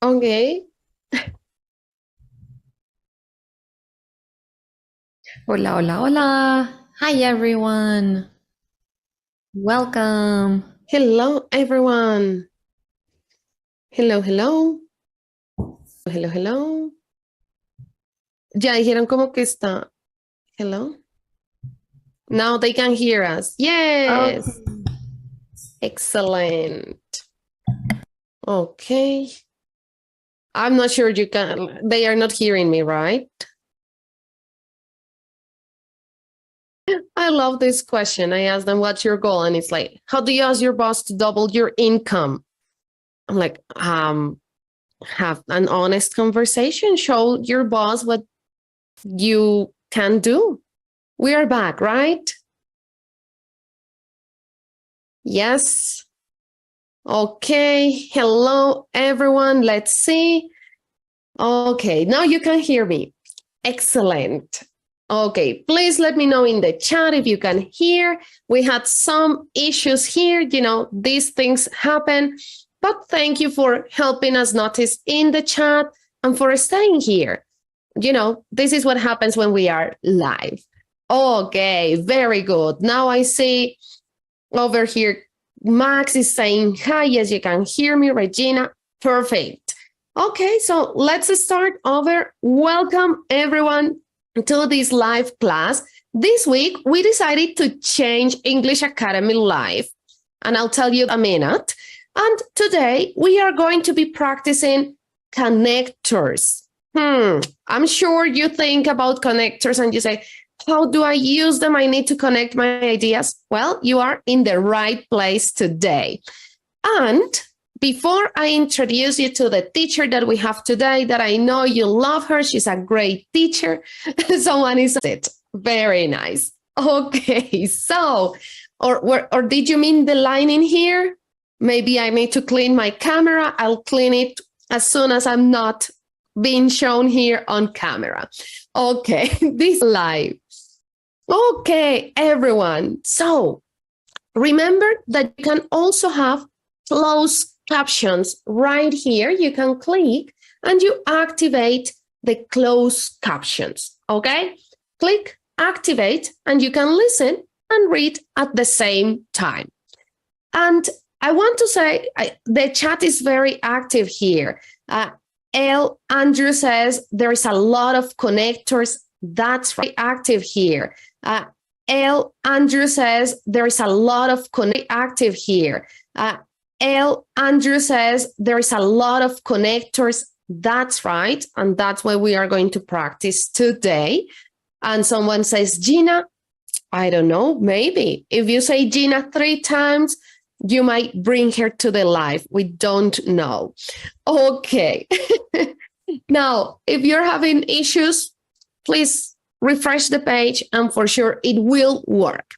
Okay. Hola, hola, hola. Hi, everyone. Welcome. Hello, everyone. Hello, hello. Hello, hello. Ya dijeron como que está. Hello. Now they can hear us. Okay. Yes. Excellent. Okay. I'm not sure you can. They are not hearing me, right? I love this question. I asked them, what's your goal? And it's like, how do you ask your boss to double your income? I'm like, have an honest conversation. Show your boss what you can do. We are back, right? Yes. Okay. Hello, everyone. Let's see. Okay. Now you can hear me. Excellent. Okay. Please let me know in the chat if you can hear. We had some issues here. These things happen. But thank you for helping us notice in the chat and for staying here. This is what happens when we are live. Okay. Very good. Now I see over here Max is saying hi. Yes, you can hear me, Regina. Perfect. Okay, so let's start over. Welcome everyone to this live class. This week, we decided to change English Academy Live, and I'll tell you a minute. And today, we are going to be practicing connectors. I'm sure you think about connectors and you say, how do I use them? I need to connect my ideas. Well, you are in the right place today. And before I introduce you to the teacher that we have today, that I know you love her, she's a great teacher. Someone is it. Very nice. Okay, so, or did you mean the line in here? Maybe I need to clean my camera. I'll clean it as soon as I'm not being shown here on camera. Okay, this live. Okay, everyone. So remember that you can also have closed captions right here. You can click and you activate the closed captions. Okay, click activate and you can listen and read at the same time. And I want to say the chat is very active here. L. Andrew says there is a lot of connectors. That's very active here. L. Andrew says there is a lot of active here. L. Andrew says there is a lot of connectors. That's right. And that's what we are going to practice today. And someone says, Gina, I don't know, maybe. If you say Gina 3 times, you might bring her to the live. We don't know. Okay. Now, if you're having issues, please refresh the page and for sure it will work.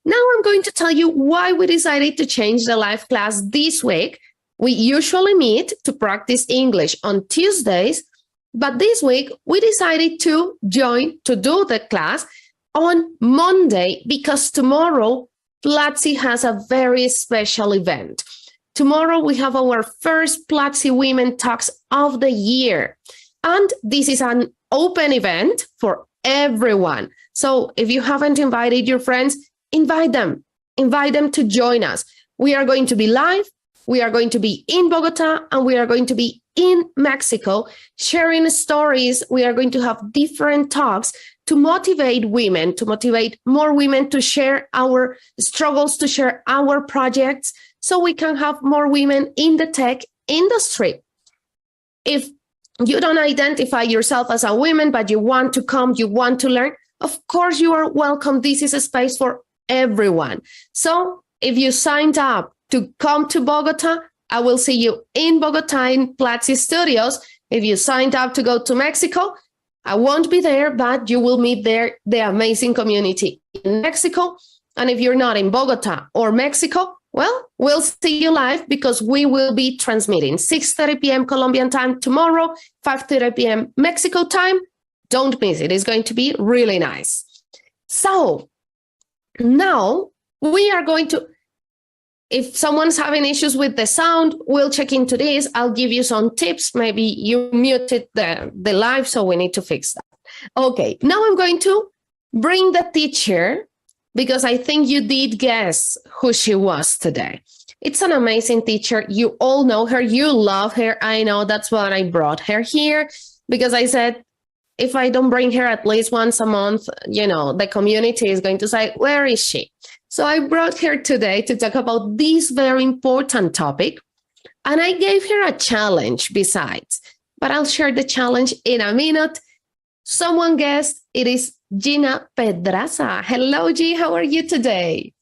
Now I'm going to tell you why we decided to change the live class this week. We usually meet to practice English on Tuesdays, but this week we decided to do the class on Monday because tomorrow Platzi has a very special event. Tomorrow we have our first Platzi Women Talks of the year. And this is an open event for everyone. So if you haven't invited your friends, invite them to join us. We are going to be live. We are going to be in Bogota and we are going to be in Mexico sharing stories. We are going to have different talks to motivate women, to motivate more women to share our struggles, to share our projects, so we can have more women in the tech industry. If you don't identify yourself as a woman, but you want to come, you want to learn, of course you are welcome. This is a space for everyone. So if you signed up to come to Bogota, I will see you in Bogota in Platzi Studios. If you signed up to go to Mexico, I won't be there, but you will meet there the amazing community in Mexico. And if you're not in Bogota or Mexico, well, we'll see you live because we will be transmitting 6:30 p.m. Colombian time tomorrow, 5:30 p.m. Mexico time. Don't miss it. It's going to be really nice. So now we are going to, if someone's having issues with the sound, we'll check into this. I'll give you some tips. Maybe you muted the live, so we need to fix that. Okay, now I'm going to bring the teacher because I think you did guess who she was today. It's an amazing teacher. You all know her. You love her. I know, that's why I brought her here, because I said, if I don't bring her at least once a month, the community is going to say, where is she? So I brought her today to talk about this very important topic. And I gave her a challenge besides, but I'll share the challenge in a minute. Someone guessed it is Gina Pedraza. Hello, G. How are you today?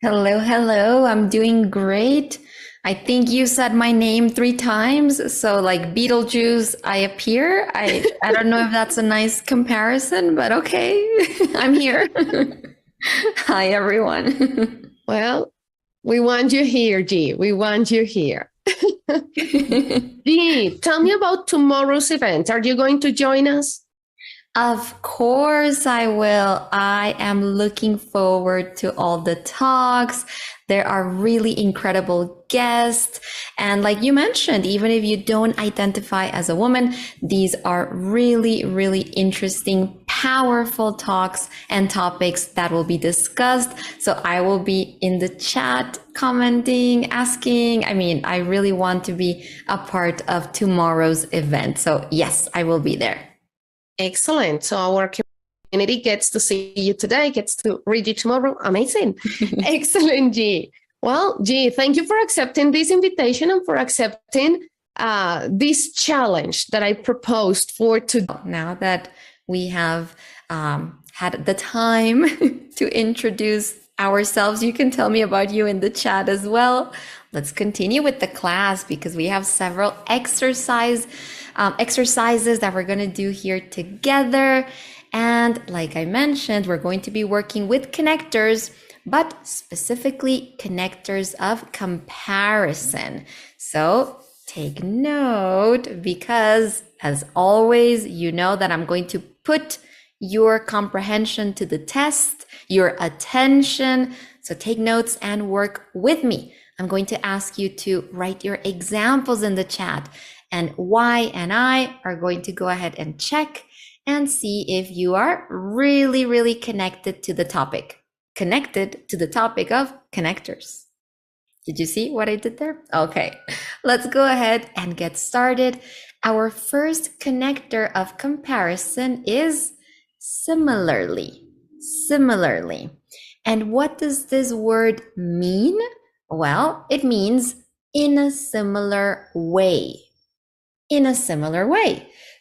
Hello. I'm doing great. I think you said my name 3 times. So like Beetlejuice, I appear. I don't know if that's a nice comparison, but okay. I'm here. Hi, everyone. Well, we want you here, G. We want you here. G, tell me about tomorrow's event. Are you going to join us? Of course I will. I am looking forward to all the talks. There are really incredible guests. And like you mentioned, even if you don't identify as a woman, these are really, really interesting, powerful talks and topics that will be discussed. So I will be in the chat, commenting, asking. I really want to be a part of tomorrow's event. So yes, I will be there. Excellent. So our community gets to see you today, gets to read you tomorrow. Amazing. Excellent, G. Well, G, thank you for accepting this invitation and for accepting this challenge that I proposed for today. Now that we have had the time to introduce ourselves, you can tell me about you in the chat as well. Let's continue with the class because we have several exercises that we're going to do here together. And like I mentioned, we're going to be working with connectors, but specifically connectors of comparison. So take note because as always, you know that I'm going to put your comprehension to the test, your attention. So take notes and work with me. I'm going to ask you to write your examples in the chat. And Y and I are going to go ahead and check and see if you are really, really connected to the topic of connectors. Did you see what I did there? Okay, let's go ahead and get started. Our first connector of comparison is similarly. And what does this word mean? Well, it means in a similar way.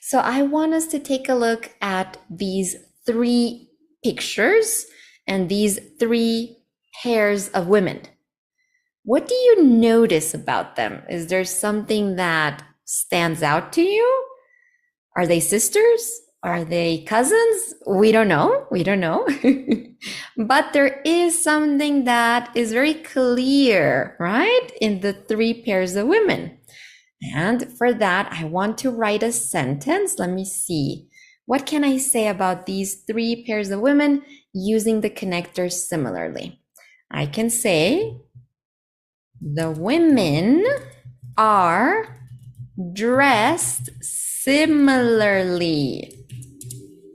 So I want us to take a look at these 3 pictures and these 3 pairs of women. What do you notice about them? Is there something that stands out to you? Are they sisters? Are they cousins? We don't know. But there is something that is very clear, right? In the 3 pairs of women. And for that, I want to write a sentence. Let me see. What can I say about these 3 pairs of women using the connectors similarly? I can say the women are dressed similarly.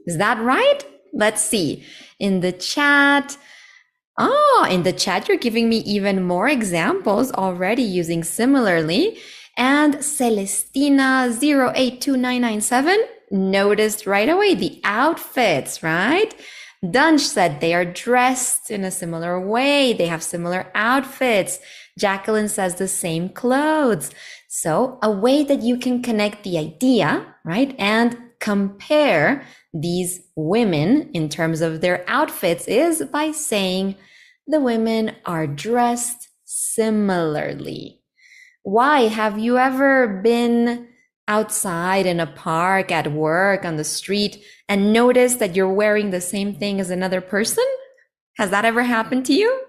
Is that right? Let's see. In the chat, you're giving me even more examples already using similarly. And Celestina 082997 noticed right away the outfits, right? Dunch said they are dressed in a similar way. They have similar outfits. Jacqueline says the same clothes. So a way that you can connect the idea, right, and compare these women in terms of their outfits is by saying the women are dressed similarly. Why? Have you ever been outside in a park, at work, on the street, and noticed that you're wearing the same thing as another person? Has that ever happened to you?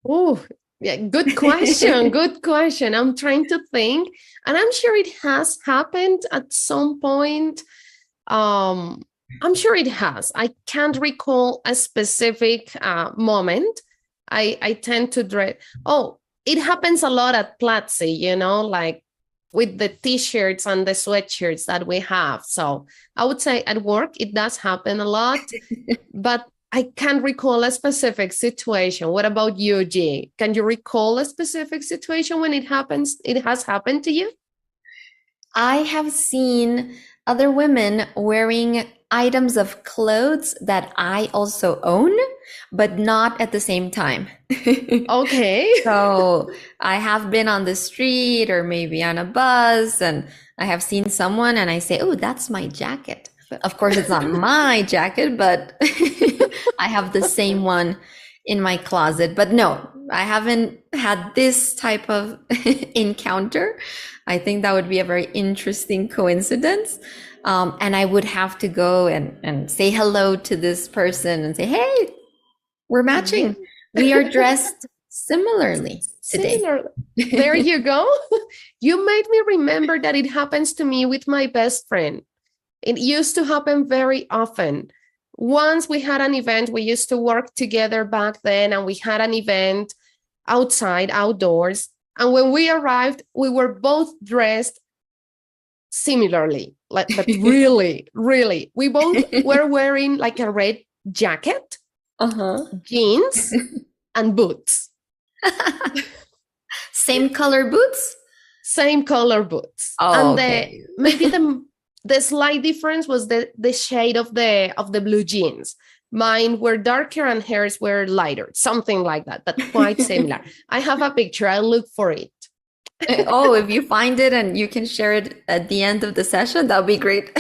Oh, yeah, good question. Good question. I'm trying to think, and I'm sure it has happened at some point. I'm sure it has. I can't recall a specific moment. I tend to dread. Oh, it happens a lot at Platzi, you know, like with the t-shirts and the sweatshirts that we have. So I would say at work, it does happen a lot, but I can't recall a specific situation. What about you, G? Can you recall a specific situation when it happens? It has happened to you? I have seen other women wearing items of clothes that I also own, but not at the same time. Okay. So I have been on the street or maybe on a bus, and I have seen someone and I say, oh, that's my jacket. Of course, it's not my jacket, but I have the same one in my closet. But no, I haven't had this type of encounter. I think that would be a very interesting coincidence. And I would have to go and say hello to this person and say, hey, we're matching. We are dressed similarly today. There you go. You made me remember that it happens to me with my best friend. It used to happen very often. Once we had an event, we used to work together back then, and we had an event outside, outdoors. And when we arrived, we were both dressed similarly, but really, really. We both were wearing like a red jacket, jeans, and boots. Same color boots? Same color boots. Oh, and okay. Maybe the slight difference was the shade of the blue jeans. Mine were darker and hers were lighter, something like that, but quite similar. I have a picture. I'll look for it. Oh, if you find it and you can share it at the end of the session, that'll be great.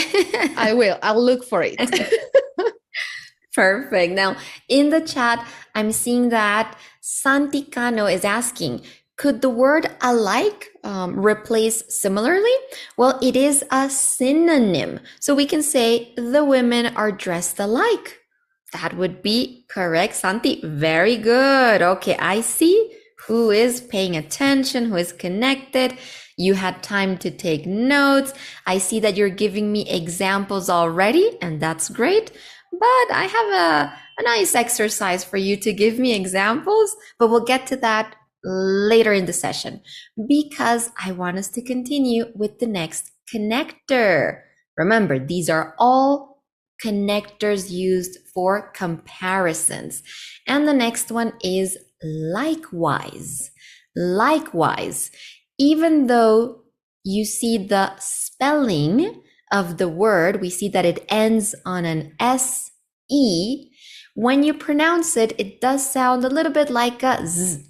I will. I'll look for it. Perfect. Now, in the chat, I'm seeing that Santi Cano is asking, could the word alike replace similarly? Well, it is a synonym. So we can say the women are dressed alike. That would be correct, Santi. Very good. Okay, I see who is paying attention, who is connected. You had time to take notes. I see that you're giving me examples already, and that's great. But I have a nice exercise for you to give me examples, but we'll get to that later in the session because I want us to continue with the next connector. Remember, these are all connectors used for comparisons. And the next one is likewise. Likewise, even though you see the spelling of the word, we see that it ends on an S-E. When you pronounce it, it does sound a little bit like a Z.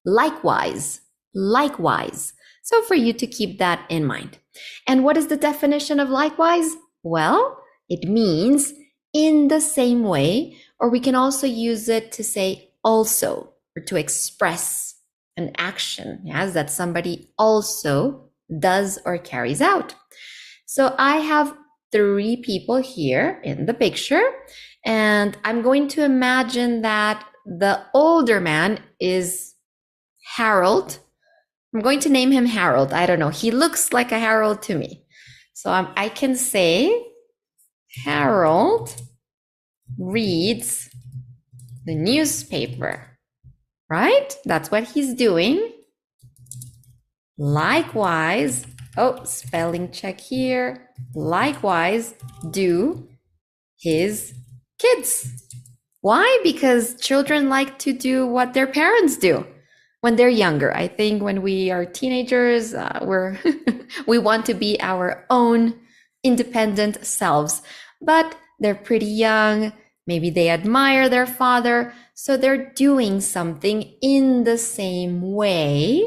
Likewise, likewise. So for you to keep that in mind. And what is the definition of likewise? Well, it means in the same way, or we can also use it to say also, or to express an action, yes, that somebody also does or carries out. So I have 3 people here in the picture, and I'm going to imagine that the older man is Harold. I'm going to name him Harold. I don't know. He looks like a Harold to me. So I can say Harold reads the newspaper, right? That's what he's doing. Likewise, oh, spelling check here. Likewise, do his kids. Why? Because children like to do what their parents do when they're younger. I think when we are teenagers, we want to be our own independent selves, but they're pretty young. Maybe they admire their father, so they're doing something in the same way,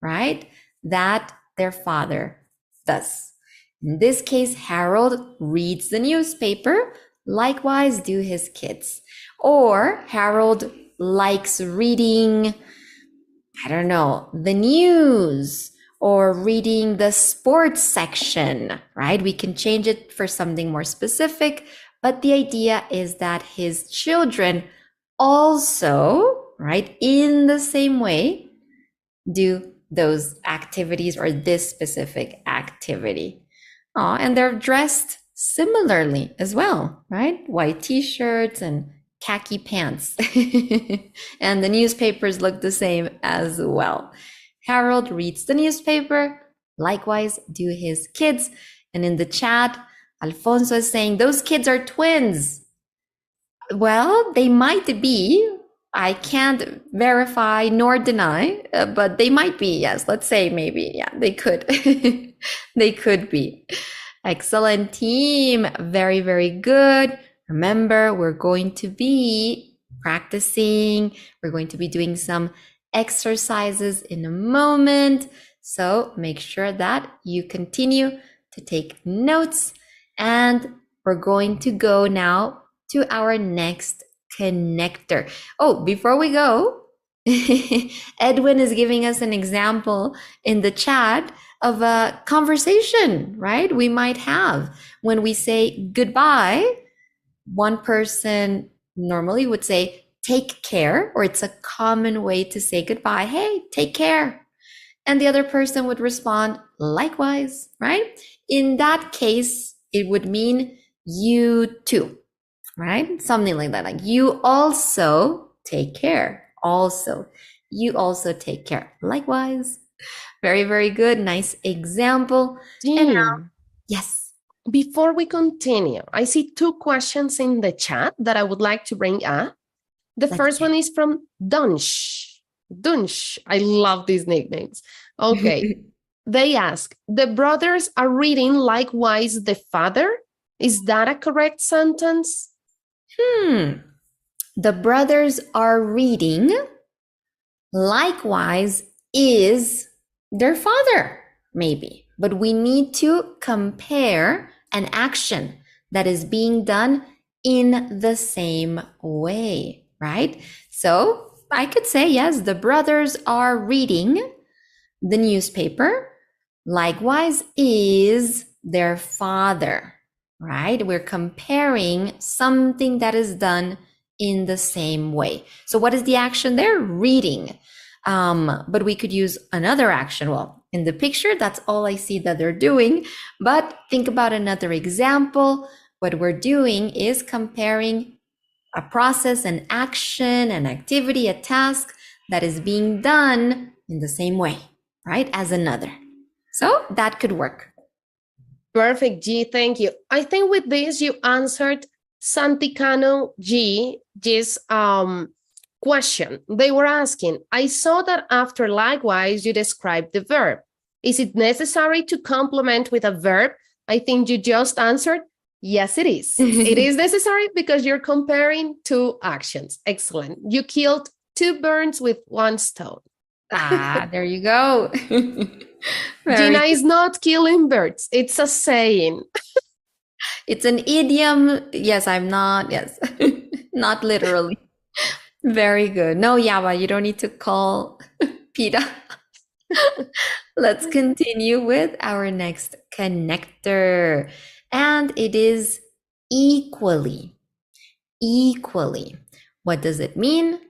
right, that their father does. In this case, Harold reads the newspaper. Likewise, do his kids. Or Harold likes reading, I don't know, the news or reading the sports section, right? We can change it for something more specific, but the idea is that his children also, right, in the same way, do those activities or this specific activity. And they're dressed similarly as well, right? White t-shirts and khaki pants. And the newspapers look the same as well. Harold reads the newspaper. Likewise do his kids. And in the chat, Alfonso is saying, those kids are twins. Well, they might be. I can't verify nor deny, but they might be. Yes, let's say maybe. Yeah, they could. They could be. Excellent team. Very, very good. Remember, we're going to be practicing. We're going to be doing some exercises in a moment. So make sure that you continue to take notes. And we're going to go now to our next connector. Oh, before we go, Edwin is giving us an example in the chat of a conversation, right? We might have when we say goodbye. One person normally would say, take care, or it's a common way to say goodbye. Hey, take care. And the other person would respond, likewise, right? In that case, it would mean you too, right? Something like that, like you also take care. Also, you also take care. Likewise. Very, very good. Nice example. And now, yes. Before we continue, I see two questions in the chat that I would like to bring up. The first one is from Dunsh. Dunsh. I love these nicknames. Okay. They ask, the brothers are reading likewise the father. Is that a correct sentence? The brothers are reading likewise is their father, maybe. But we need to compare an action that is being done in the same way, right? So I could say, yes, the brothers are reading the newspaper. Likewise is their father, right? We're comparing something that is done in the same way. So what is the action there? Reading. But we could use another action. Well, in the picture, that's all I see that they're doing. But think about another example. What we're doing is comparing a process, an action, an activity, a task that is being done in the same way, right, as another. So that could work. Perfect, G. Thank you. I think with this, you answered Santicano G's question. They were asking, I saw that after likewise, you described the verb. Is it necessary to complement with a verb? I think you just answered, yes, it is. It is necessary because you're comparing two actions. Excellent. You killed two birds with one stone. There you go. Gina is not killing birds. It's a saying. It's an idiom. Yes, I'm not. Yes, not literally. Very good. No, Yaba, you don't need to call PETA. Let's continue with our next connector. And it is equally. Equally. What does it mean?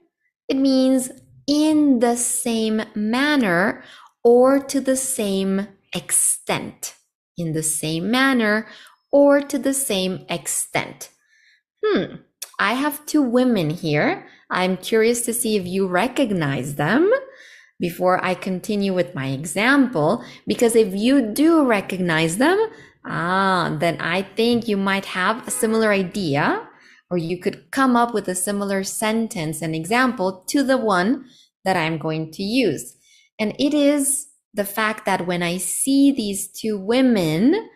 It means in the same manner or to the same extent. In the same manner or to the same extent. I have two women here. I'm curious to see if you recognize them before I continue with my example, because if you do recognize them, then I think you might have a similar idea, or you could come up with a similar sentence and example to the one that I'm going to use. And it is the fact that when I see these two women,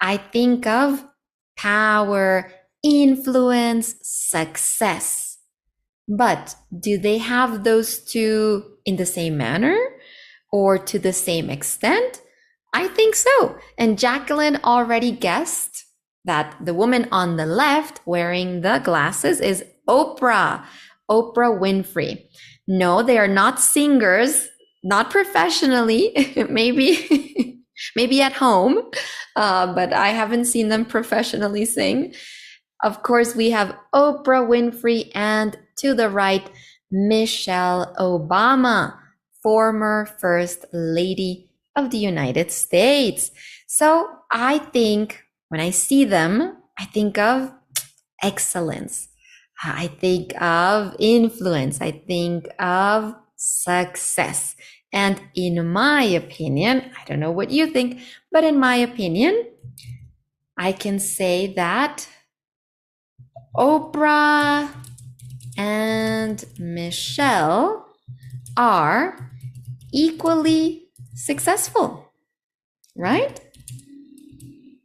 I think of power, influence, success. But do they have those two in the same manner or to the same extent? I think so. And Jacqueline already guessed that the woman on the left wearing the glasses is Oprah Winfrey. No, they are not singers, not professionally, maybe at home, but I haven't seen them professionally sing. Of course, we have Oprah Winfrey, and to the right, Michelle Obama, former First Lady of the United States. So I think when I see them, I think of excellence, I think of influence. I think of success. And in my opinion, I don't know what you think, but in my opinion, I can say that Oprah and Michelle are equally successful, right?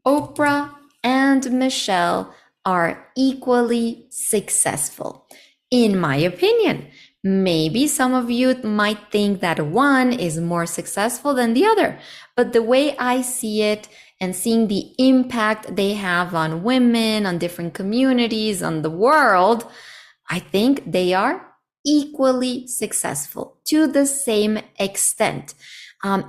Oprah and Michelle are equally successful, in my opinion. Maybe some of you might think that one is more successful than the other, but the way I see it and seeing the impact they have on women, on different communities, on the world, I think they are equally successful to the same extent.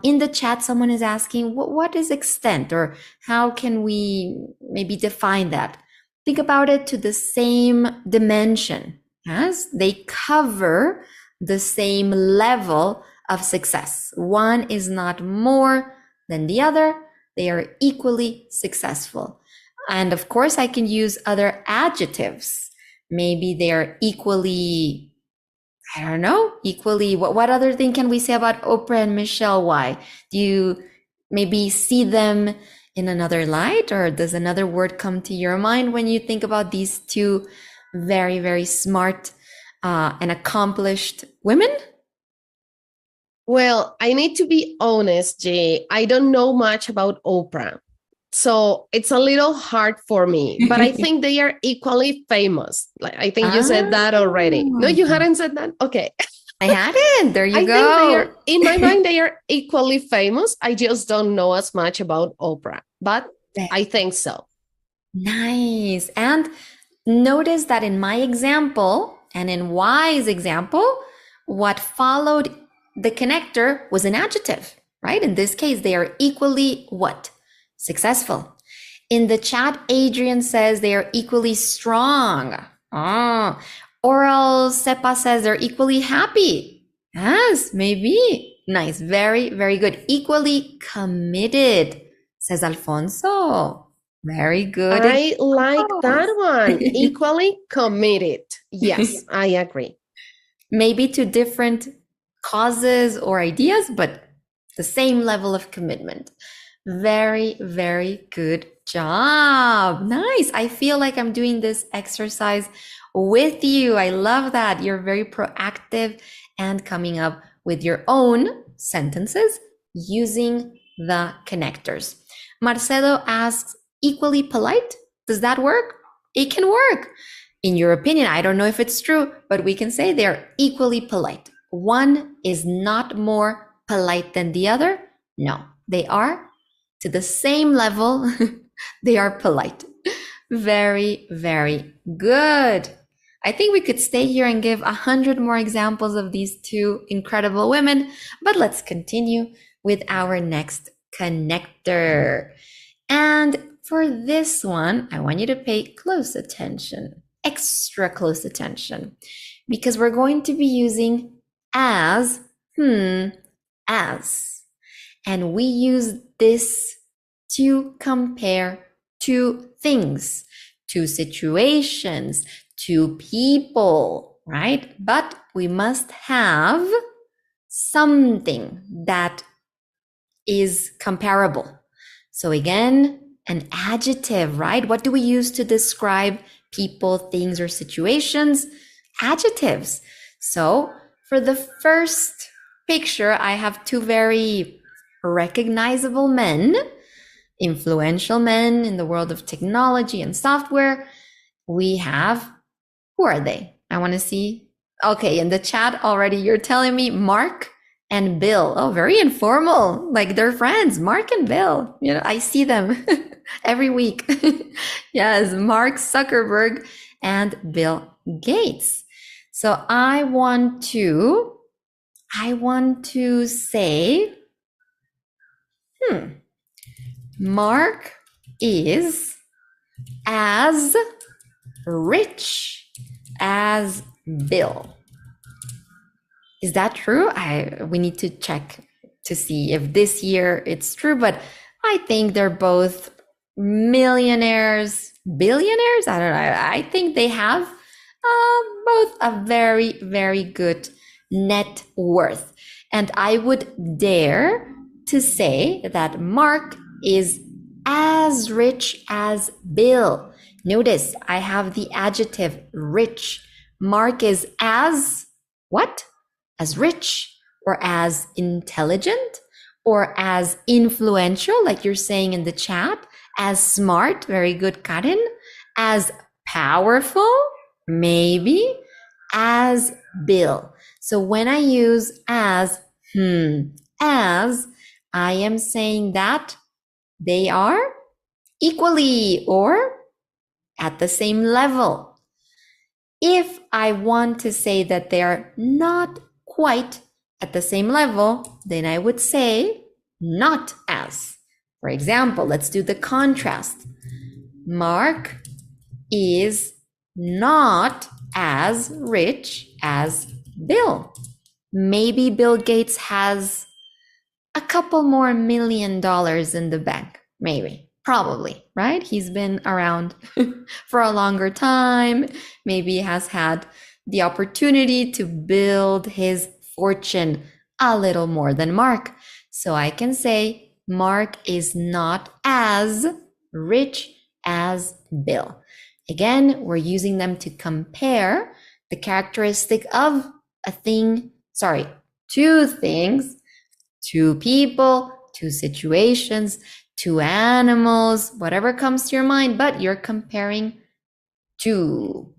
In the chat, someone is asking, what is extent, or how can we maybe define that? Think about it to the same dimension, as they cover the same level of success. One is not more than the other. They are equally successful. And of course, I can use other adjectives. Maybe they're equally, I don't know, equally, what other thing can we say about Oprah and Michelle? Why? Do you maybe see them in another light, or does another word come to your mind when you think about these two very, very smart and accomplished women? Well, I need to be honest, Jay. I don't know much about Oprah. So it's a little hard for me, but I think they are equally famous. Like, I think you said that already. No, you hadn't said that? Okay. I hadn't. There you I go. think they are, in my mind, they are equally famous. I just don't know as much about Oprah, but I think so. Nice. And notice that in my example and in Y's example, what followed the connector was an adjective, right? In this case, they are equally what? Successful. In the chat, Adrian says they are equally strong. Oral Sepa says they're equally happy. Yes, maybe. Nice. Very, very good. Equally committed, says Alfonso. Very good. I like that one. Equally committed. Yes, I agree. Maybe to different causes or ideas, but the same level of commitment. Very, very good job. Nice. I feel like I'm doing this exercise with you. I love that. You're very proactive and coming up with your own sentences using the connectors. Marcelo asks, equally polite? Does that work? It can work. In your opinion, I don't know if it's true, but we can say they're equally polite. One is not more polite than the other. No, they are to the same level. They are polite. Very, very good. I think we could stay here and give 100 more examples of these two incredible women, but let's continue with our next connector. And for this one, I want you to pay close attention, extra close attention, because we're going to be using as, as. And we use this to compare two things, two situations, two people, right? But we must have something that is comparable. So again, an adjective, right? What do we use to describe people, things, or situations? Adjectives. So for the first picture, I have two very recognizable men, influential men in the world of technology and software. We have, who are they? I want to see. Okay, in the chat already, you're telling me Mark and Bill. Oh, very informal, like they're friends, Mark and Bill. You know, I see them every week. Yes, Mark Zuckerberg and Bill Gates. So I want to say, Mark is as rich as Bill. Is that true? We need to check to see if this year it's true, but I think they're both millionaires, billionaires. I don't know. I think they have Both a very, very good net worth. And I would dare to say that Mark is as rich as Bill. Notice I have the adjective rich. Mark is as what? As rich or as intelligent or as influential, like you're saying in the chat, as smart, very good, Karen, as powerful, maybe, as Bill. So when I use as, I am saying that they are equally or at the same level. If I want to say that they are not quite at the same level, then I would say not as. For example, let's do the contrast. Mark is not as rich as Bill. Maybe Bill Gates has a couple more $1 million in the bank. Maybe, probably, right? He's been around for a longer time. Maybe he has had the opportunity to build his fortune a little more than Mark. So I can say Mark is not as rich as Bill. Again, we're using them to compare the characteristic of a thing, two things, two people, two situations, two animals, whatever comes to your mind, but you're comparing two.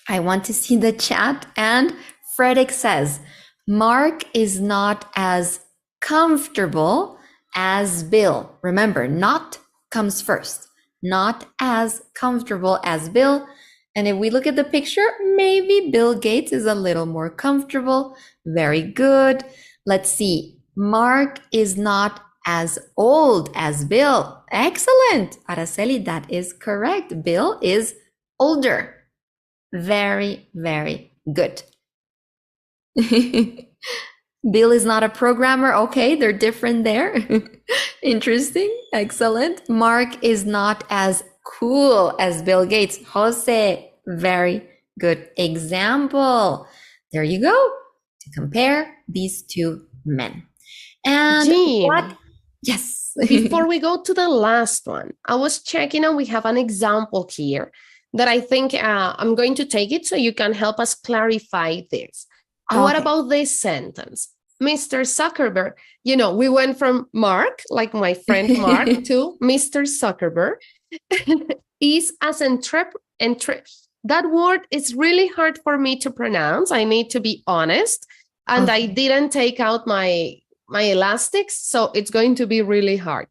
I want to see the chat. And Frederick says, Mark is not as comfortable as Bill. Remember, not comes first. Not as comfortable as Bill. And if we look at the picture, maybe Bill Gates is a little more comfortable. Very good. Let's see. Mark is not as old as Bill. Excellent. Araceli, that is correct. Bill is older. Very, very good. Bill is not a programmer. Okay, they're different there. Interesting. Excellent. Mark is not as cool as Bill Gates. Jose, very good example. There you go. To compare these two men. And Jean, what? Yes. before we go to the last one, I was checking and we have an example here that I think I'm going to take it so you can help us clarify this. Okay. What about this sentence? Mr. Zuckerberg, we went from Mark, like my friend Mark, to Mr. Zuckerberg is as that word is really hard for me to pronounce. I need to be honest. And I didn't take out my elastics, so it's going to be really hard.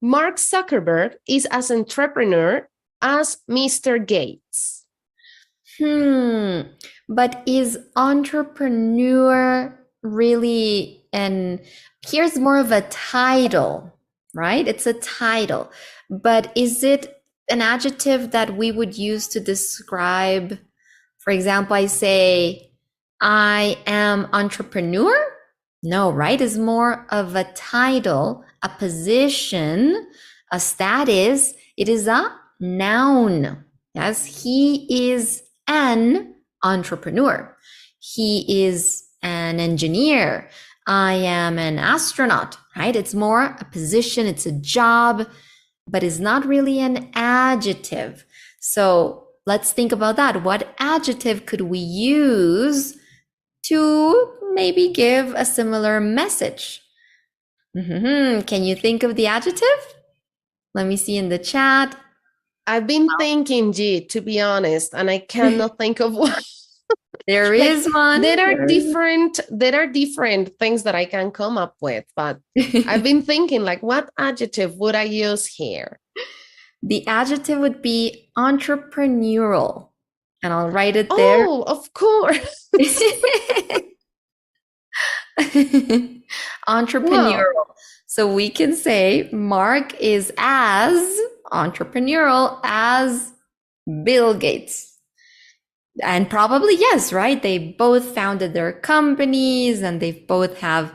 Mark Zuckerberg is as entrepreneur as Mr. Gates. But is entrepreneur really, and here's more of a title, right? It's a title, but is it an adjective that we would use to describe, for example, I say, I am entrepreneur? No, right? It's more of a title, a position, a status. It is a noun. Yes, he is an entrepreneur. He is an engineer. I am an astronaut, right? It's more a position, it's a job, but it's not really an adjective. So let's think about that. What adjective could we use to maybe give a similar message? Can you think of the adjective? Let me see in the chat. I've been thinking, G, to be honest, and I cannot think of one. There is one. There are different things that I can come up with, but I've been thinking, like, what adjective would I use here? The adjective would be entrepreneurial, and I'll write it there. Oh, of course. Entrepreneurial. Wow. So we can say Mark is as entrepreneurial as Bill Gates. And probably, yes, right? They both founded their companies and they both have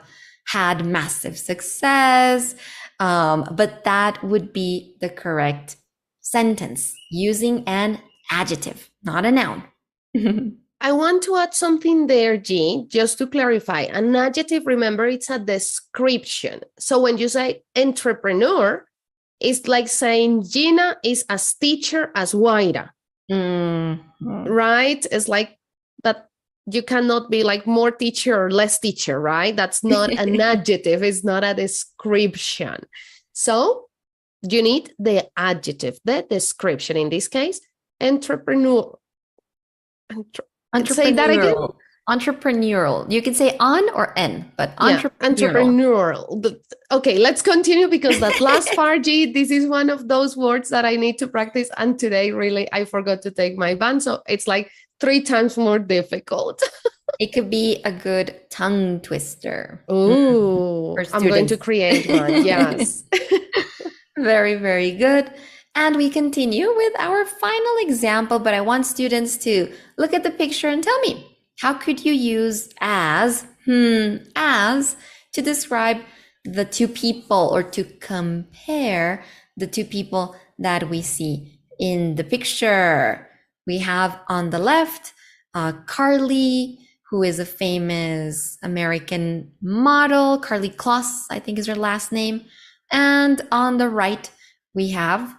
had massive success. But that would be the correct sentence using an adjective, not a noun. I want to add something there, G, just to clarify. An adjective, remember, it's a description. So when you say entrepreneur, it's like saying Gina is as teacher as Waira, right? It's like that you cannot be like more teacher or less teacher, right? That's not an adjective, it's not a description. So you need the adjective, the description. In this case, entrepreneur. Say that again. Entrepreneurial. You can say on or en, but entrepreneurial. Okay, let's continue because that last part, G, this is one of those words that I need to practice. And today, really, I forgot to take my band. So it's like 3 times more difficult. It could be a good tongue twister. Ooh, I'm going to create one. Yes. Very, very good. And we continue with our final example, but I want students to look at the picture and tell me, how could you use as to describe the two people or to compare the two people that we see in the picture? We have on the left, Carly, who is a famous American model. Carly Kloss, I think is her last name. And on the right, we have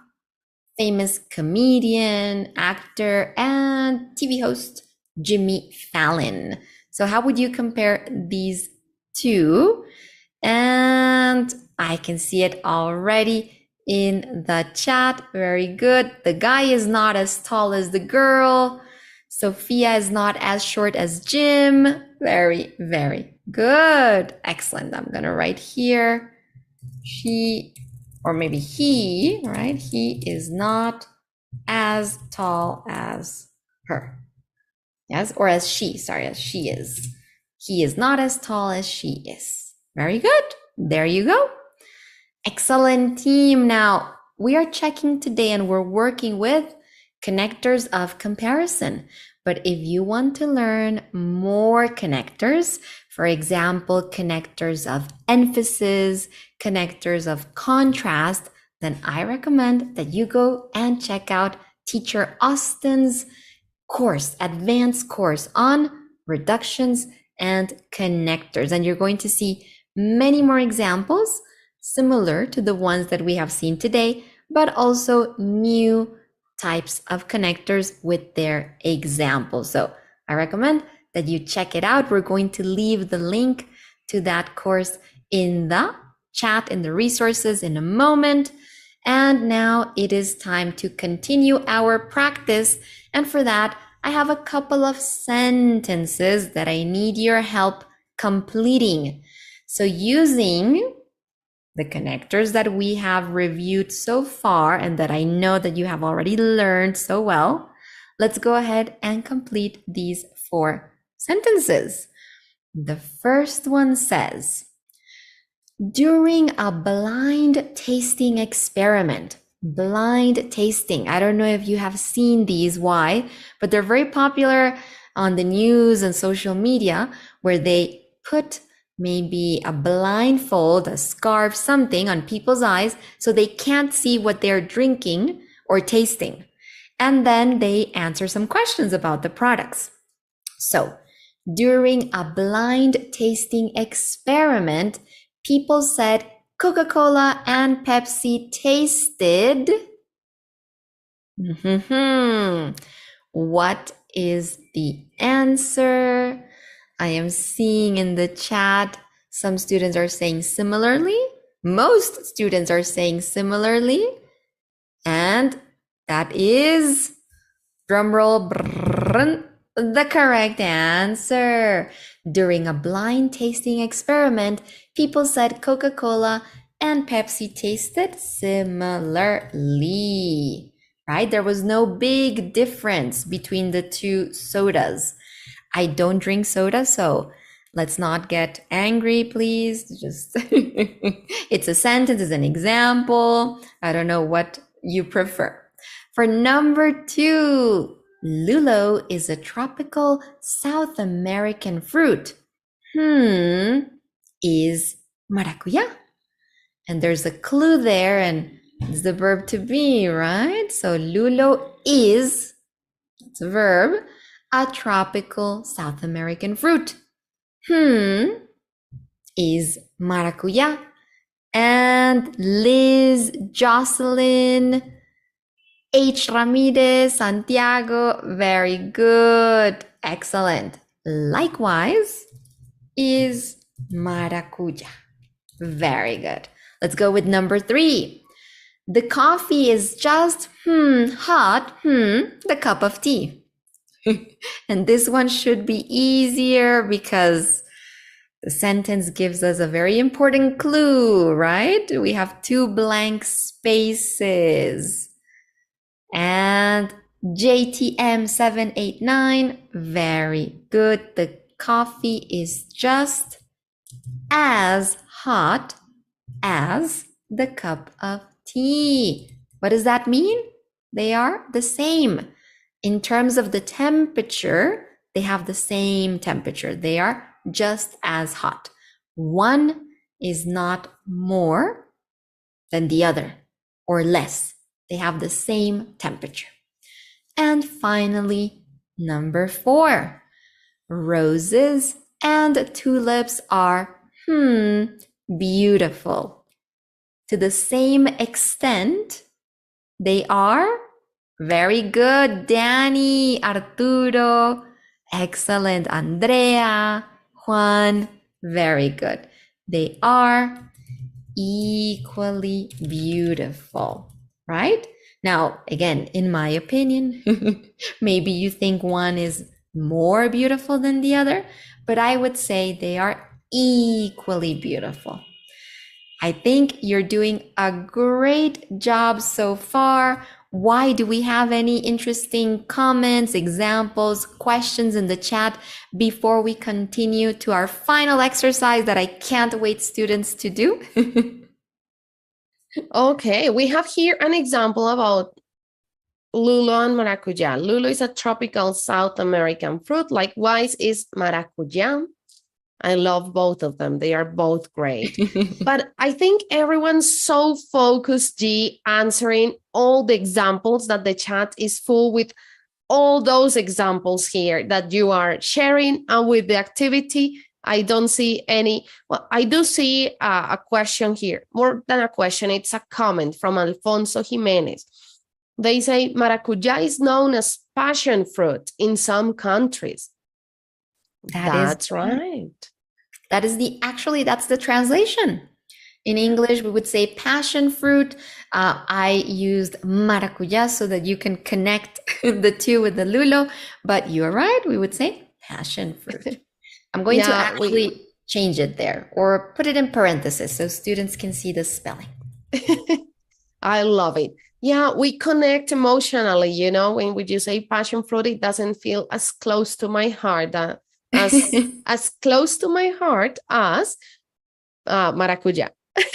famous comedian, actor, and TV host, Jimmy Fallon. So how would you compare these two? And I can see it already in the chat. Very good. The guy is not as tall as the girl. Sophia is not as short as Jim. Very, very good. Excellent. I'm going to write here. She, or maybe he, right? He is not as tall as her. Yes, or as she, sorry, as she is. He is not as tall as she is. Very good. There you go. Excellent team. Now, we are checking today and we're working with connectors of comparison. But if you want to learn more connectors, for example, connectors of emphasis, connectors of contrast, then I recommend that you go and check out Teacher Austin's course, advanced course on reductions and connectors. And you're going to see many more examples similar to the ones that we have seen today, but also new types of connectors with their examples. So I recommend that you check it out. We're going to leave the link to that course in the chat, in the resources in a moment. And now it is time to continue our practice. And for that, I have a couple of sentences that I need your help completing. So using the connectors that we have reviewed so far and that I know that you have already learned so well, let's go ahead and complete these 4 sentences. The first one says, during a blind tasting experiment, blind tasting. I don't know if you have seen these, why, but they're very popular on the news and social media where they put maybe a blindfold, a scarf, something on people's eyes so they can't see what they're drinking or tasting. And then they answer some questions about the products. So during a blind tasting experiment, people said Coca-Cola and Pepsi tasted. What is the answer? I am seeing in the chat, some students are saying similarly. Most students are saying similarly. And that is, drumroll, the correct answer. During a blind tasting experiment, people said Coca-Cola and Pepsi tasted similarly, right? There was no big difference between the two sodas. I don't drink soda, so let's not get angry, please. Just it's a sentence, it's an example. I don't know what you prefer. For number 2, lulo is a tropical South American fruit. Is maracuya. And there's a clue there, and it's the verb to be, right? So lulo is, it's a verb, a tropical South American fruit? Is maracuya. And Liz, Jocelyn, H. Ramirez, Santiago, very good. Excellent. Likewise is maracuya. Very good. Let's go with number 3. The coffee is just, hot, the cup of tea. And this one should be easier because the sentence gives us a very important clue, right? We have 2 blank spaces. And JTM789, very good. The coffee is just as hot as the cup of tea. What does that mean? They are the same. In terms of the temperature, they have the same temperature. They are just as hot. One is not more than the other or less. They have the same temperature. And finally, number 4, roses and tulips are, beautiful. To the same extent, they are very good. Danny, Arturo, excellent. Andrea, Juan, very good. They are equally beautiful, right? Now, again, in my opinion, maybe you think one is more beautiful than the other, but I would say they are equally beautiful. I think you're doing a great job so far. Why do we have any interesting comments, examples, questions in the chat before we continue to our final exercise that I can't wait students to do? Okay, we have here an example about lulo and maracuya. Lulo is a tropical South American fruit. Likewise is maracuya. I love both of them. They are both great. But I think everyone's so focused, G, answering all the examples that the chat is full with all those examples here that you are sharing. And with the activity, I don't see any. Well, I do see a question here. More than a question, it's a comment from Alfonso Jimenez. They say maracuya is known as passion fruit in some countries. That's right. That is that's the translation. In English, we would say passion fruit. I used maracuya so that you can connect the two with the lulo, but you're right. We would say passion fruit. I'm going to actually change it there or put it in parentheses so students can see the spelling. I love it. Yeah, we connect emotionally, you know, when you say passion fruit, it doesn't feel as close to my heart as close to my heart as maracuya. But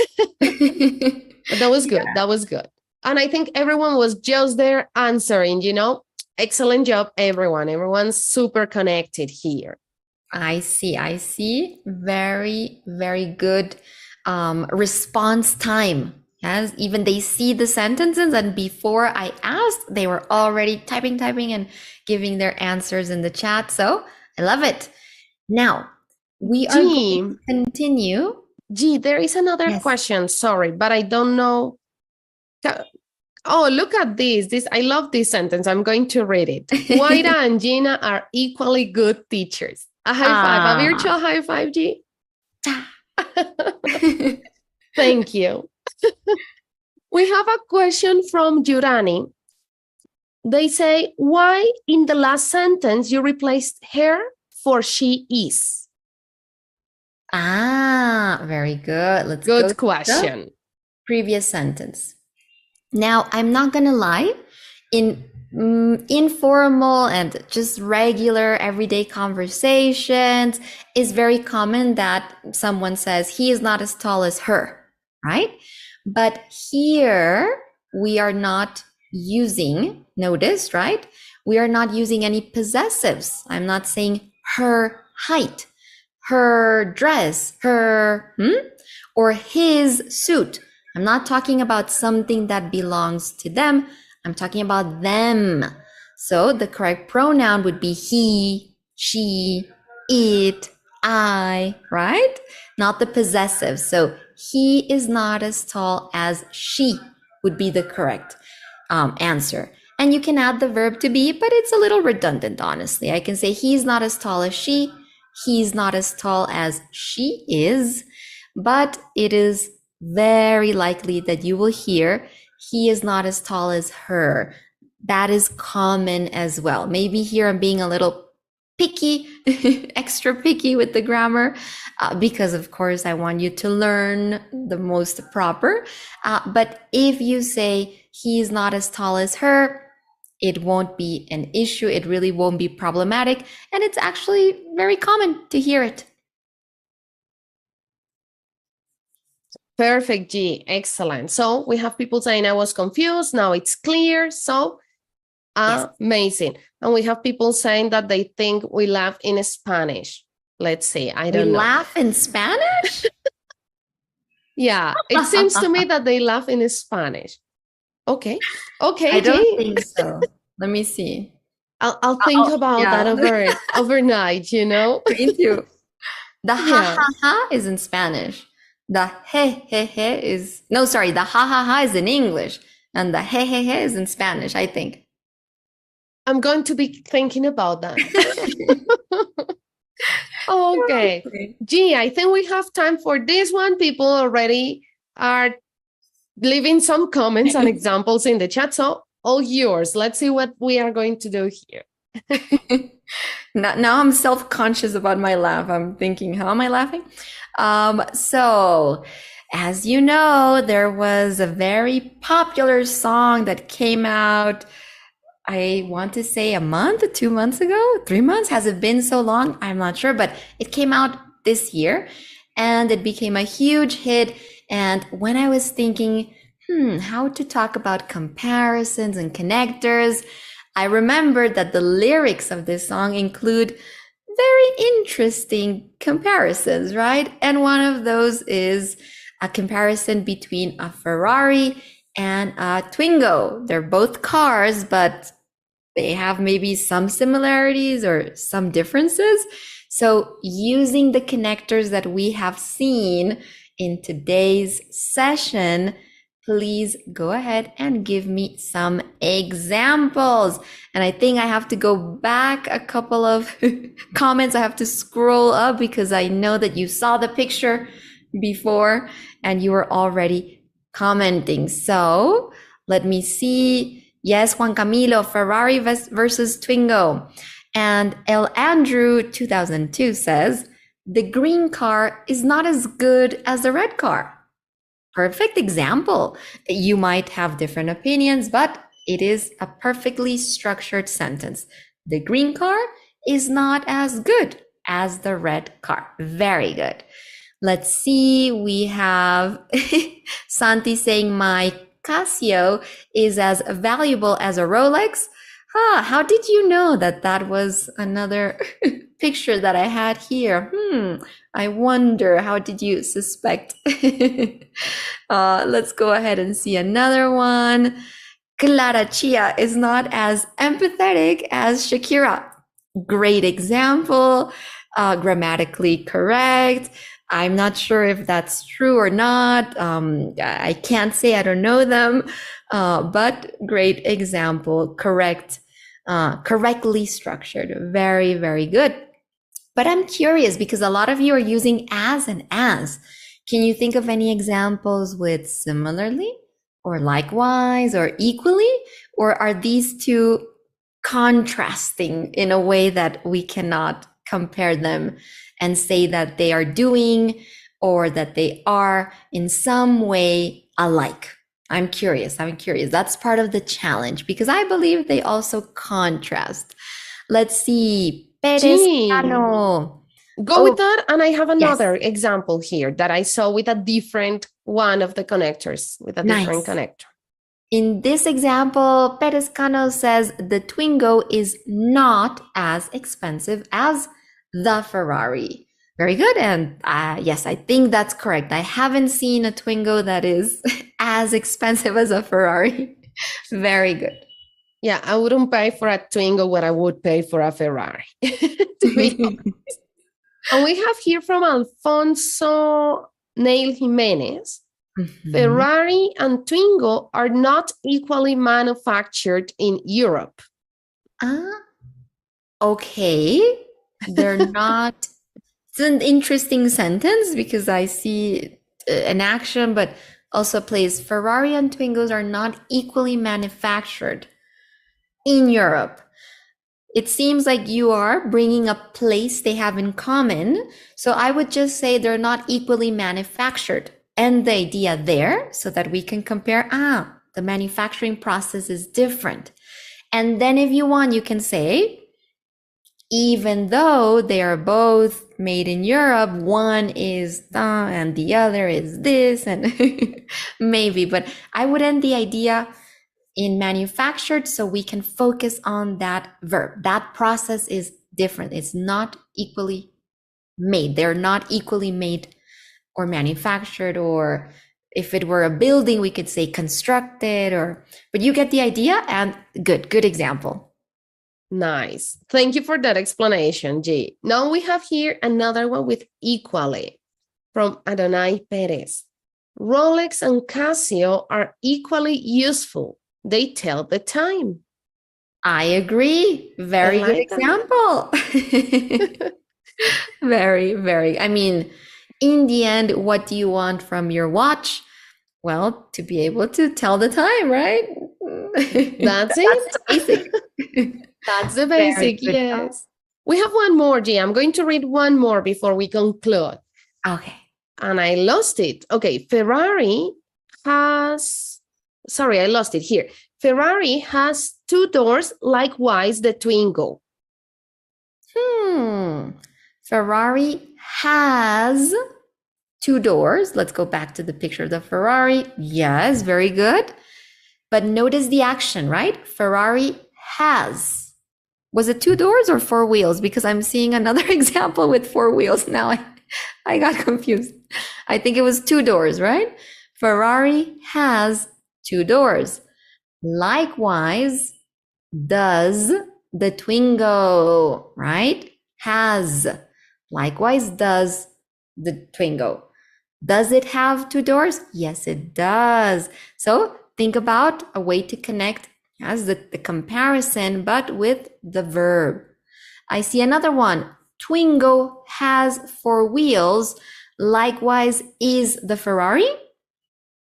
that was good. Yeah. That was good. And I think everyone was just there answering, you know, excellent job, everyone. Everyone's super connected here. I see. Very, very good response time. Yes, even they see the sentences, and before I asked, they were already typing and giving their answers in the chat. So I love it. Now, we are going to continue. G, there is another question. Sorry, but I don't know. Oh, look at this. I love this sentence. I'm going to read it. Guaira and Gina are equally good teachers. A high five, a virtual high five, G. Thank you. We have a question from Jurani. They say, why in the last sentence you replaced her for she is? Very good. Let's go. Good question. Previous sentence. Now, I'm not going to lie. In informal and just regular everyday conversations, it's very common that someone says he is not as tall as her, right? But here we are not using, notice, right? We are not using any possessives. I'm not saying her height, her dress, her, or his suit. I'm not talking about something that belongs to them. I'm talking about them. So the correct pronoun would be he, she, it, I, right? Not the possessive. So he is not as tall as she would be the correct answer. And you can add the verb to be, but it's a little redundant, honestly. I can say he's not as tall as she, he's not as tall as she is, but it is very likely that you will hear he is not as tall as her. That is common as well. Maybe here I'm being a little picky, extra picky with the grammar, because of course I want you to learn the most proper. But if you say he's not as tall as her, it won't be an issue. It really won't be problematic. And it's actually very common to hear it. Perfect, G. Excellent. So we have people saying I was confused. Now it's clear. So amazing. And we have people saying that they think we laugh in Spanish. Let's see. I don't know. We laugh in Spanish? Yeah, it seems to me that they laugh in Spanish. Okay. Okay, I don't G. think so. Let me see. I'll think about that overnight, you know? Me too. The ha is in Spanish. The he is, no, sorry, the ha is in English. And the he is in Spanish, I think. I'm going to be thinking about that. Okay. Gee, I think we have time for this one. People already are leaving some comments and examples in the chat. So all yours. Let's see what we are going to do here. Now I'm self-conscious about my laugh. I'm thinking, how am I laughing? So as you know, there was a very popular song that came out, I want to say a month, 2 months ago, 3 months. Has it been so long? I'm not sure, but it came out this year and it became a huge hit. And when I was thinking, how to talk about comparisons and connectors, I remembered that the lyrics of this song include very interesting comparisons, right? And one of those is a comparison between a Ferrari and a Twingo. They're both cars, but they have maybe some similarities or some differences. So using the connectors that we have seen in today's session, please go ahead and give me some examples. And I think I have to go back a couple of comments. I have to scroll up because I know that you saw the picture before and you were already commenting. So let me see. Yes, Juan Camilo, Ferrari versus Twingo. And El Andrew 2002 says, the green car is not as good as the red car. Perfect example. You might have different opinions, but it is a perfectly structured sentence. The green car is not as good as the red car. Very good. Let's see. We have Santi saying my Casio is as valuable as a Rolex. How did you know that that was another picture that I had here? I wonder, how did you suspect? Let's go ahead and see another one. Clara Chia is not as empathetic as Shakira. Great example, grammatically correct. I'm not sure if that's true or not. I can't say, I don't know them, but great example, correct, correctly structured. Very, very good. But I'm curious because a lot of you are using as and as. Can you think of any examples with similarly or likewise or equally? Or are these two contrasting in a way that we cannot compare them and say that they are doing or that they are in some way alike? I'm curious. That's part of the challenge because I believe they also contrast. Let's see. Go with that. And I have another example here that I saw with a different one of the connectors, with a different connector. In this example, Perez Cano says the Twingo is not as expensive as the Ferrari. Very good. And yes, I think that's correct. I haven't seen a Twingo that is as expensive as a Ferrari. Very good. Yeah, I wouldn't pay for a Twingo what I would pay for a Ferrari. To be honest. And we have here from Alfonso Neil Jimenez. Mhm. Ferrari and Twingo are not equally manufactured in Europe. Ah, okay. They're not. It's an interesting sentence because I see an action, but also plays Ferrari and Twingos are not equally manufactured in Europe. It seems like you are bringing a place they have in common. So I would just say they're not equally manufactured. And the idea there so that we can compare, the manufacturing process is different. And then if you want, you can say, even though they are both made in Europe, one is and the other is this, and maybe, but I would end the idea in manufactured so we can focus on that verb. That process is different. It's not equally made. They're not equally made or manufactured, or if it were a building, we could say constructed, but you get the idea. And good example. Nice. Thank you for that explanation, G. Now we have here another one with equally from Adonai Perez. Rolex and Casio are equally useful. They tell the time. I agree. Very good like example. Very. I mean, in the end, what do you want from your watch? Well, to be able to tell the time, right? That's it. That's basic. That's the basic, yes. We have one more, G. I'm going to read one more before we conclude. Okay. And I lost it. Okay, Ferrari has, sorry, I lost it here. Ferrari has 2 doors, likewise the Twingo. Ferrari has 2 doors. Let's go back to the picture of the Ferrari. Yes, very good. But notice the action, right? Ferrari has. Was it 2 doors or 4 wheels? Because I'm seeing another example with 4 wheels now. I got confused. I think it was 2 doors, right? Ferrari has 2 doors. Likewise, does the Twingo, right? Has. Likewise, does the Twingo. Does it have 2 doors? Yes, it does. So think about a way to connect as the comparison, but with the verb. I see another one. Twingo has 4 wheels. Likewise is the Ferrari.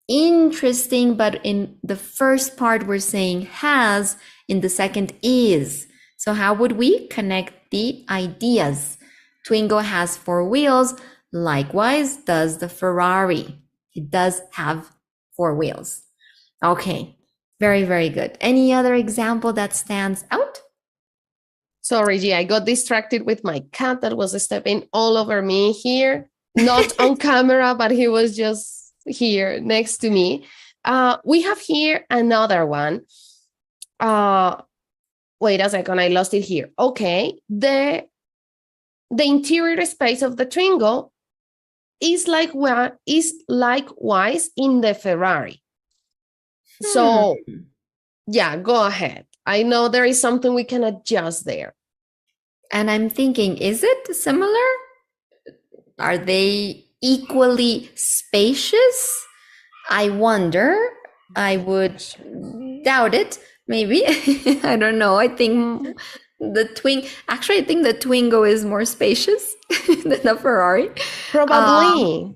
Interesting, but in the first part we're saying has, in the second is. So how would we connect the ideas? Twingo has 4 wheels. Likewise does the Ferrari. It does have 4 wheels. Okay, very good. Any other example that stands out? Sorry, G, I got distracted with my cat that was stepping all over me here. Not on camera, but he was just here next to me. We have here another one. Wait a second, I lost it here. Okay, the interior space of the Twingo is likewise in the Ferrari. So, yeah, go ahead. I know there is something we can adjust there. And I'm thinking, is it similar? Are they equally spacious? I wonder. I would doubt it, maybe. I don't know. I think the Twingo is more spacious than the Ferrari. Probably.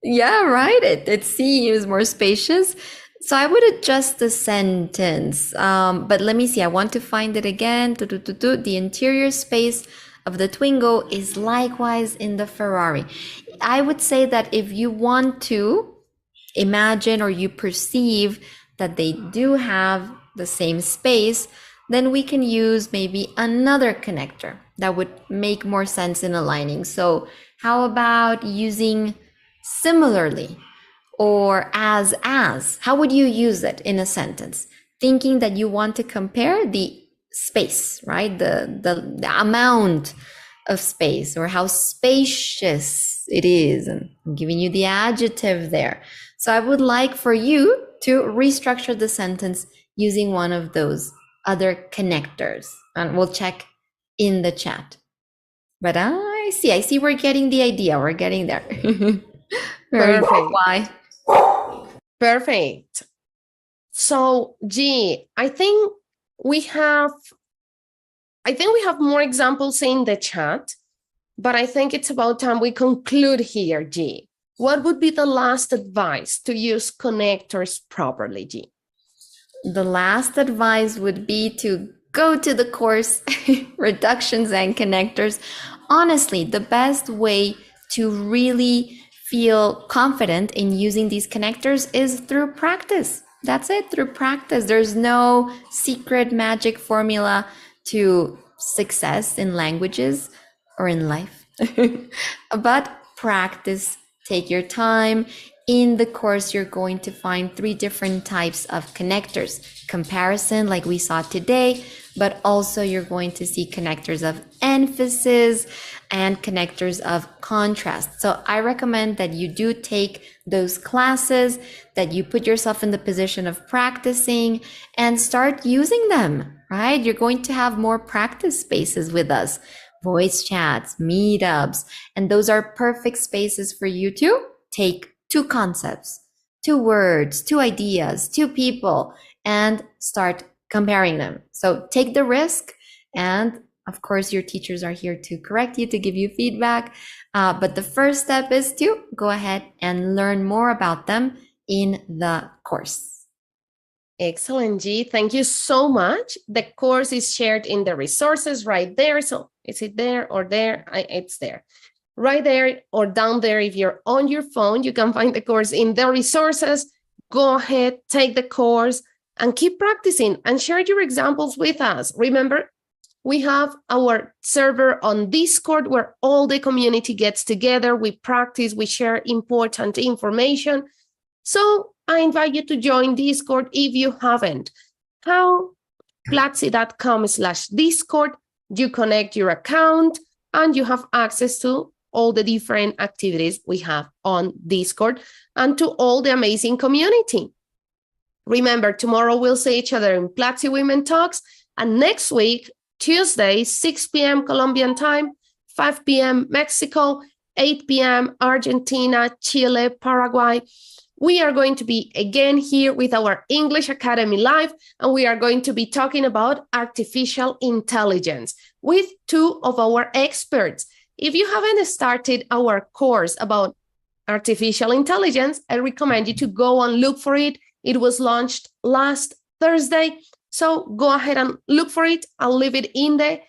Yeah, right. It seems more spacious. So I would adjust the sentence. But let me see. I want to find it again. The interior space of the Twingo is likewise in the Ferrari. I would say that if you want to imagine or you perceive that they do have the same space, then we can use maybe another connector that would make more sense in aligning. So how about using similarly or as? How would you use it in a sentence? Thinking that you want to compare the space, right? The amount of space or how spacious it is. And I'm giving you the adjective there. So I would like for you to restructure the sentence using one of those other connectors? And we'll check in the chat. But I see we're getting the idea. We're getting there. Very Perfect. good. Why? Perfect. So, G, I think we have more examples in the chat, but I think it's about time we conclude here, G. What would be the last advice to use connectors properly, G? The last advice would be to go to the course, Reductions and Connectors. Honestly, the best way to really feel confident in using these connectors is through practice. That's it, through practice. There's no secret magic formula to success in languages or in life, but practice. Take your time. In the course, you're going to find 3 different types of connectors. Comparison, like we saw today, but also you're going to see connectors of emphasis and connectors of contrast. So I recommend that you do take those classes, that you put yourself in the position of practicing and start using them, right? You're going to have more practice spaces with us, voice chats, meetups, and those are perfect spaces for you to take 2 concepts, 2 words, 2 ideas, 2 people, and start comparing them. So take the risk. And of course, your teachers are here to correct you, to give you feedback. But the first step is to go ahead and learn more about them in the course. Excellent, G. Thank you so much. The course is shared in the resources right there. So is it there or there? It's there. Right there or down there. If you're on your phone, you can find the course in the resources. Go ahead, take the course and keep practicing and share your examples with us. Remember, we have our server on Discord where all the community gets together. We practice, we share important information. So I invite you to join Discord if you haven't. How? Platzi.com/Discord. You connect your account and you have access to all the different activities we have on Discord and to all the amazing community. Remember, tomorrow we'll see each other in Platzi Women Talks, and next week, Tuesday, 6 p.m. Colombian time, 5 p.m. Mexico, 8 p.m. Argentina, Chile, Paraguay. We are going to be again here with our English Academy Live, and we are going to be talking about artificial intelligence with 2 of our experts. If you haven't started our course about artificial intelligence, I recommend you to go and look for it. It was launched last Thursday. So go ahead and look for it. I'll leave it in the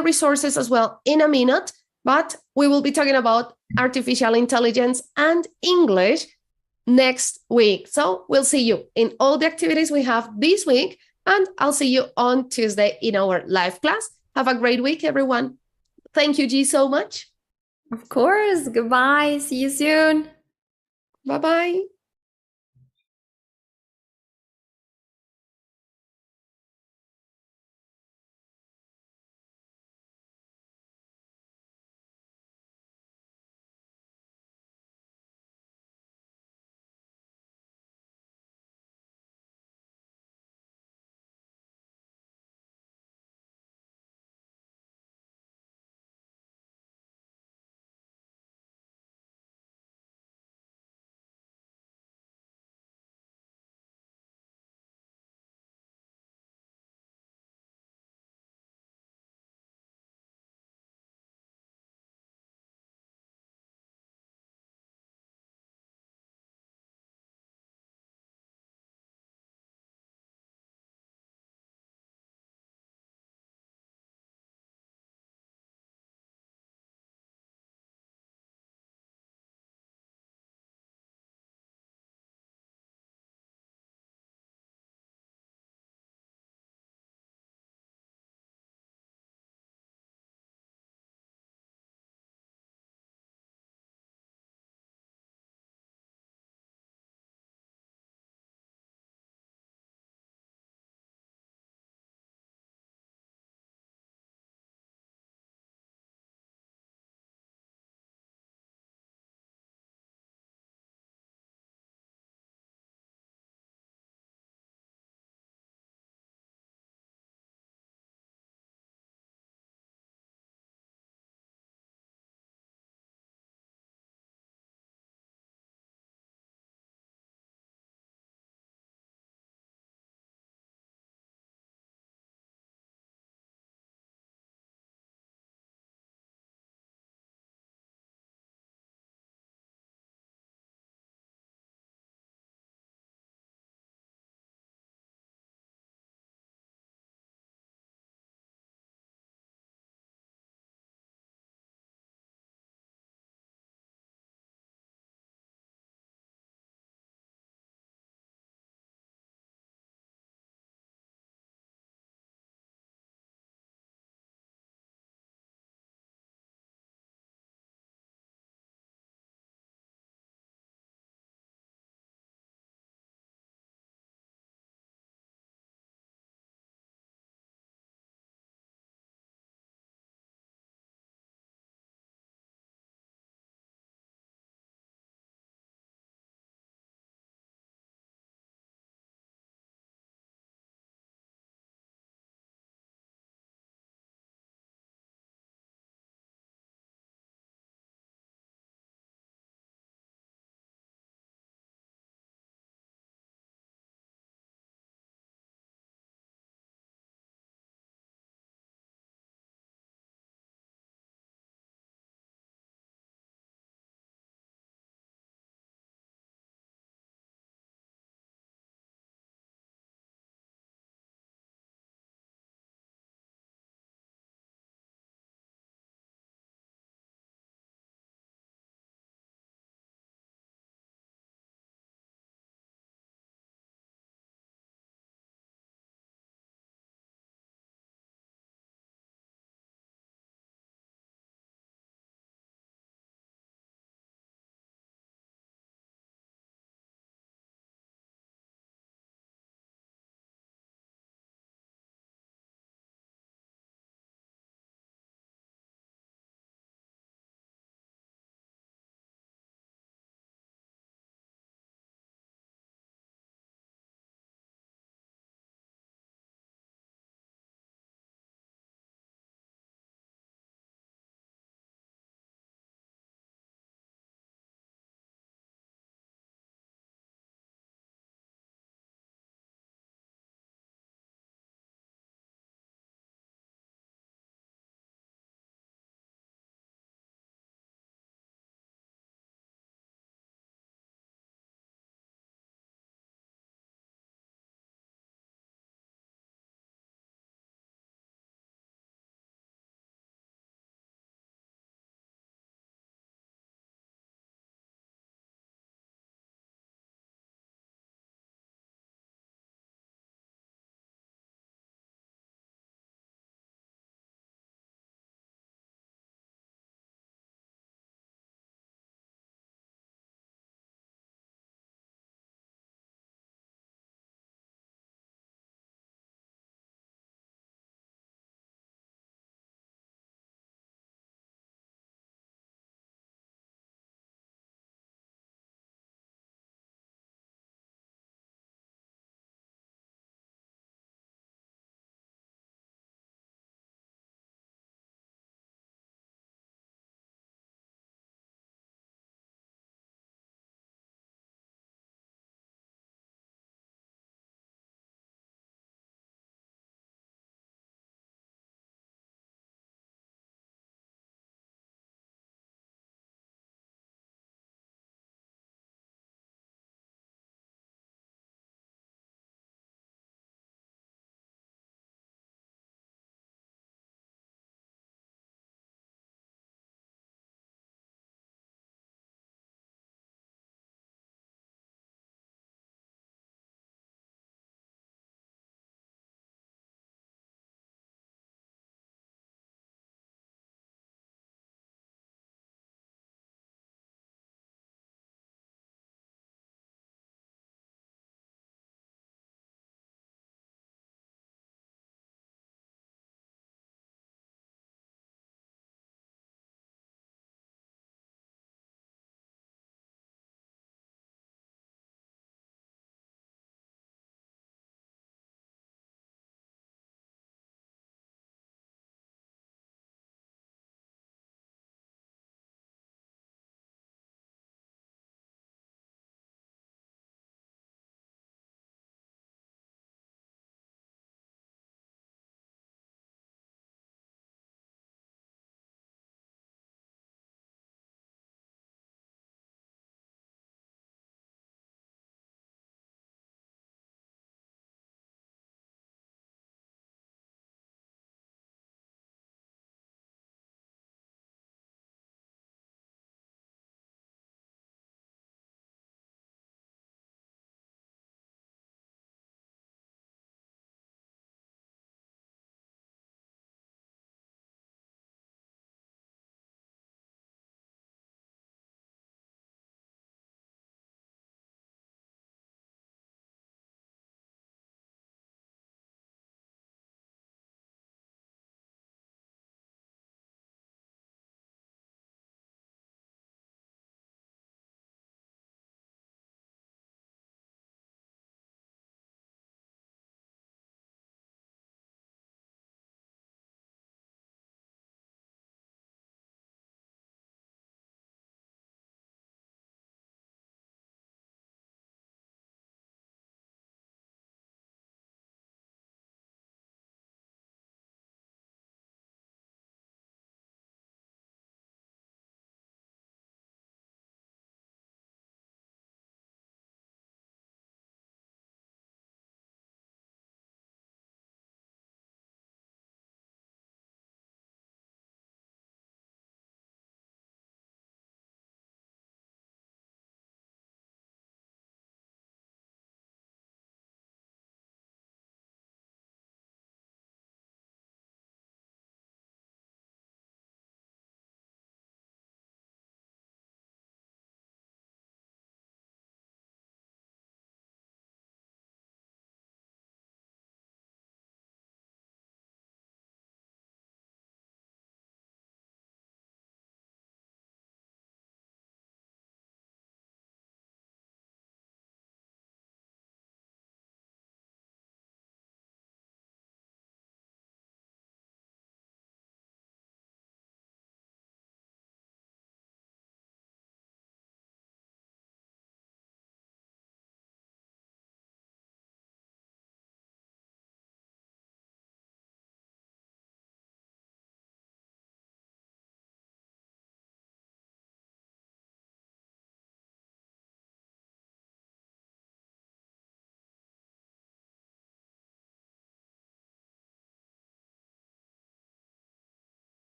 resources as well in a minute. But we will be talking about artificial intelligence and English next week. So we'll see you in all the activities we have this week. And I'll see you on Tuesday in our live class. Have a great week, everyone. Thank you, G, so much. Of course. Goodbye. See you soon. Bye-bye.